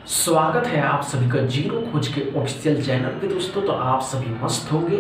स्वागत है आप सभी का जीरो खोज के ऑफिशियल चैनल पे दोस्तों। तो आप सभी मस्त होंगे।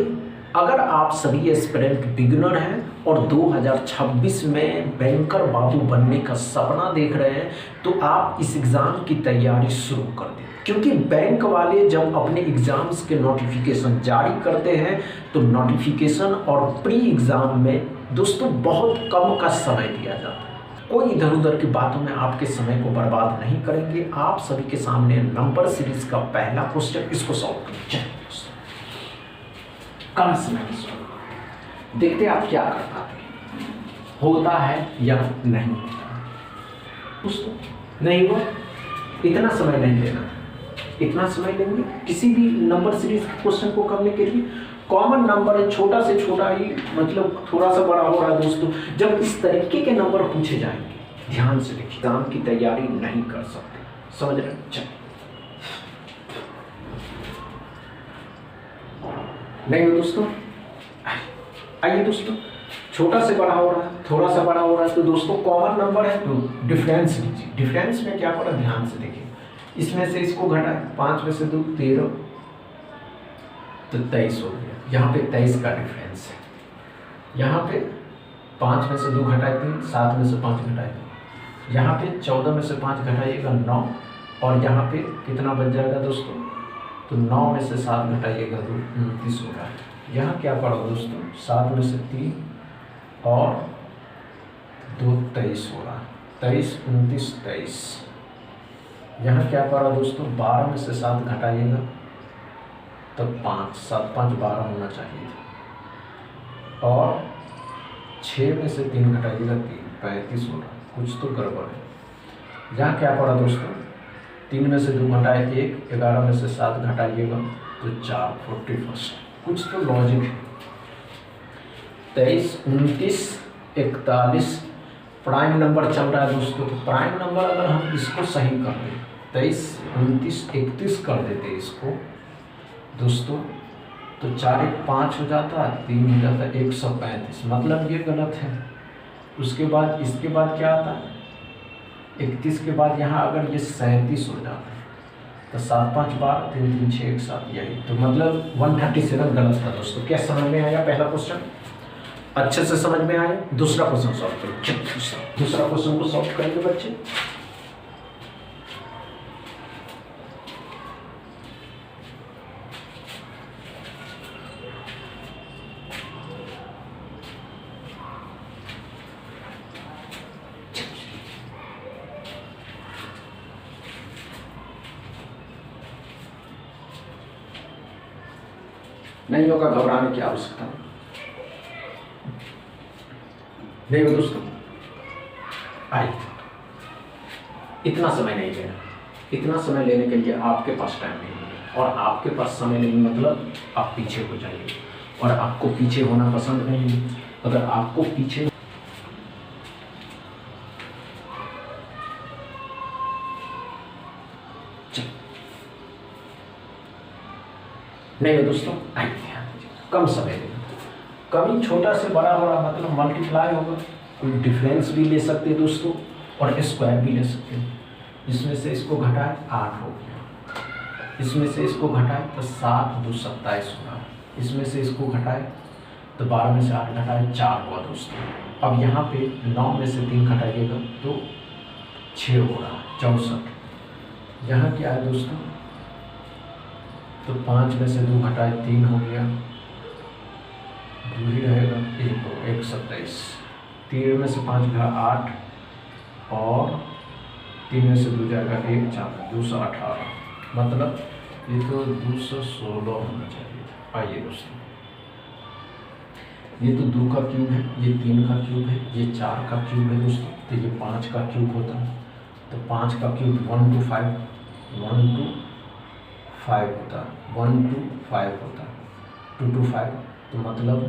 अगर आप सभी एस्पिरेंट बिगिनर हैं और 2026 में बैंकर बाबू बनने का सपना देख रहे हैं तो आप इस एग्ज़ाम की तैयारी शुरू कर दें, क्योंकि बैंक वाले जब अपने एग्ज़ाम्स के नोटिफिकेशन जारी करते हैं तो नोटिफिकेशन और प्री एग्ज़ाम में दोस्तों बहुत कम का समय दिया जाता है। कोई इधर उधर की बातों में आपके समय को बर्बाद नहीं करेंगे। आप सभी के सामने नंबर सीरीज का पहला क्वेश्चन, इसको सॉल्व करें। कम समय में सॉल्व देखते हैं आप क्या कर पाते हैं, होता है या नहीं होता है। दोस्तों नहीं हुआ, इतना समय नहीं लेना, इतना समय लेंगे किसी भी नंबर सीरीज के क्वेश्चन को करने के लिए। कॉमन नंबर है, छोटा से छोटा ही मतलब थोड़ा सा बड़ा हो रहा है दोस्तों। जब इस तरीके के नंबर पूछे जाएंगे, ध्यान से देखिए, एग्जाम की तैयारी नहीं कर सकते, समझ रहे हैं? चलिए नहीं हो दोस्तों, आइए दोस्तों, छोटा से बड़ा हो रहा है, थोड़ा सा बड़ा हो रहा है तो दोस्तों कॉमन नंबर है तो डिफरेंस लीजिए। डिफरेंस में क्या पड़ा, ध्यान से देखिए, इसमें से इसको घटाए, 5 में से 2 13 तो 23 हो गया। यहाँ पे 23 का डिफरेंस है। यहाँ पे 5 में से 2 घटाए 3, 7 में से 5 घटाए 2, यहाँ पे 14 में से 5 घटाइएगा 9, और यहाँ पे कितना बच जाएगा दोस्तों, तो 9 में से 7 घटाइएगा 2, 29 होगा। यहाँ क्या पड़ा दोस्तों, 7 में से 3 और 2 23 हो रहा, 23 29 23। यहाँ क्या पड़ा दोस्तों, 12 में से 7 घटाइएगा तो 5, 7 5 12 होना चाहिए था, और 6 में से 3 घटाइएगा 3 35 हो रहा, कुछ तो गड़बड़ है। यहाँ क्या पड़ा दोस्तों, 3 में से 2 घटाए 1, 11 में से 7 घटाइएगा तो 4 41, कुछ तो लॉजिक है। 23 29 41 प्राइम नंबर चल रहा है दोस्तों, तो प्राइम नंबर अगर हम इसको सही कर दें, 23 29 31 कर देते इसको दोस्तों, तो 4 1 5 हो जाता है, 3 हो जाता है 135, मतलब ये गलत है। उसके बाद इसके बाद क्या आता है, 31 के बाद यहाँ अगर ये 37 हो जाता है तो 7 5 12 3 3 6 1 7, यही तो मतलब 137 गलत था दोस्तों। क्या समझ में आया पहला क्वेश्चन, अच्छे से समझ में आया? दूसरा क्वेश्चन सॉल्व करो। दूसरा क्वेश्चन को सॉल्व करेंगे बच्चे। नहीं होगा, घबराने की आवश्यकता नहीं हो दोस्तों। आइए, इतना समय नहीं लेना, इतना समय लेने के लिए आपके पास टाइम नहीं है, और आपके पास समय नहीं मतलब आप पीछे हो जाइए, और आपको पीछे होना पसंद नहीं है। अगर आपको पीछे नहीं हो दोस्तों, आइए कम समय लेना, कभी छोटा से बड़ा हो रहा मतलब मल्टीप्लाई होगा, कोई डिफरेंस भी ले सकते हैं दोस्तों और स्क्वायर भी ले सकते हैं। इसमें से इसको घटाए 8 हो गया, इसमें से इसको घटाए तो 7 2 27 होगा, इसमें से इसको घटाए तो 12 में से 8 घटाए 4 हुआ दोस्तों। अब यहाँ पे 9 में से 3 घटाइएगा तो 6 हो रहा, 64। यहाँ क्या है दोस्तों, तो 5 में से 2 घटाए 3 हो गया, 2 ही रहेगा 1 27। 3 में से 5 घटा 8, और 3 में से 2 जाएगा 1 4 218, मतलब ये तो 216 होना चाहिए। आइए दोस्तों, ये तो 2 का क्यूब है, ये 3 का क्यूब है, ये 4 का क्यूब है दोस्तों, तो ये 5 का क्यूब होता है, तो 5 का क्यूब 1 to 5 होता है, 1 to 5 होता है, 2 to 5 तो मतलब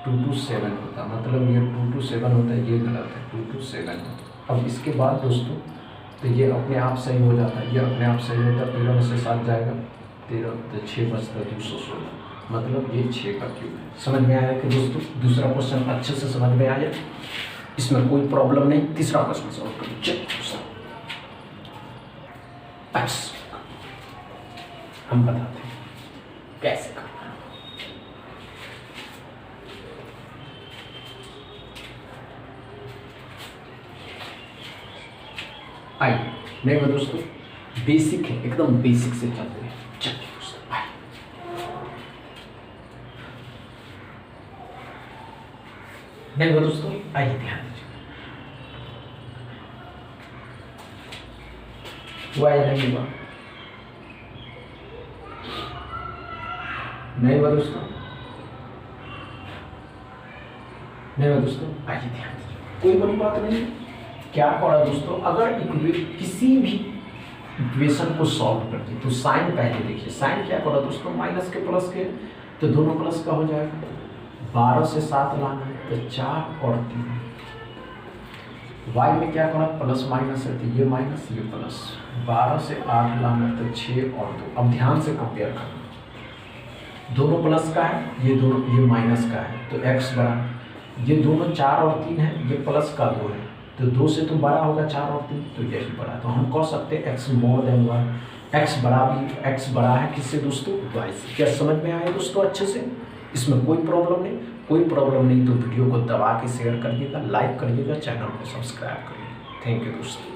2 to 7 होता है, मतलब ये 2 to 7 होता है, ये गलत है, 2 to 7 होता है। अब इसके बाद दोस्तों तो ये अपने आप सही हो जाता है, ये अपने आप सही होता है, 13 में से 7 जाएगा 13 तो 6 बचता है 216, मतलब ये 6 का क्यूब है। समझ में आया कि दोस्तों? दूसरा क्वेश्चन अच्छे से समझ में आया, इसमें कोई प्रॉब्लम नहीं। तीसरा क्वेश्चन सॉल्व करिए। अच्छा हम बताते हैं कैसे करना है। आइए नहीं मैं दोस्तों बेसिक है, एकदम बेसिक से चलते हैं। चलिए दोस्तों आइए। नहीं दोस्तों आइए ध्यान दीजिए, हुआ या नहीं हुआ? नहीं हुआ दोस्तों, नहीं हुआ दोस्तों, आइए ध्यान दीजिए, कोई बड़ी बात नहीं। क्या पढ़ा दोस्तों, अगर किसी भी इक्वेशन को सॉल्व करते तो साइन पहले देखिए, साइन क्या पढ़ा दोस्तों, माइनस के प्लस के, तो दोनों प्लस का हो जाएगा। 12 से 7 लाना है तो 4 और 3। वाई में क्या पढ़ा, प्लस माइनस है तो ये माइनस ये प्लस। 12 से 8 लाना तो 6 और 2। अब ध्यान से कंपेयर करना, दोनों प्लस का है, ये दोनों ये माइनस का है तो x बड़ा, ये दोनों 4 और 3 है, ये प्लस का 2 है तो 2 से तो बड़ा होगा 4 और 3, तो यही बड़ा। तो हम कह सकते हैं x more than y, x बड़ा भी, x बड़ा है किससे दोस्तों, y से। क्या समझ में आया दोस्तों अच्छे से? इसमें कोई प्रॉब्लम नहीं, कोई प्रॉब्लम नहीं तो वीडियो को दबा के शेयर करिएगा, लाइक करिएगा, चैनल को सब्सक्राइब करिएगा। थैंक यू दोस्तों।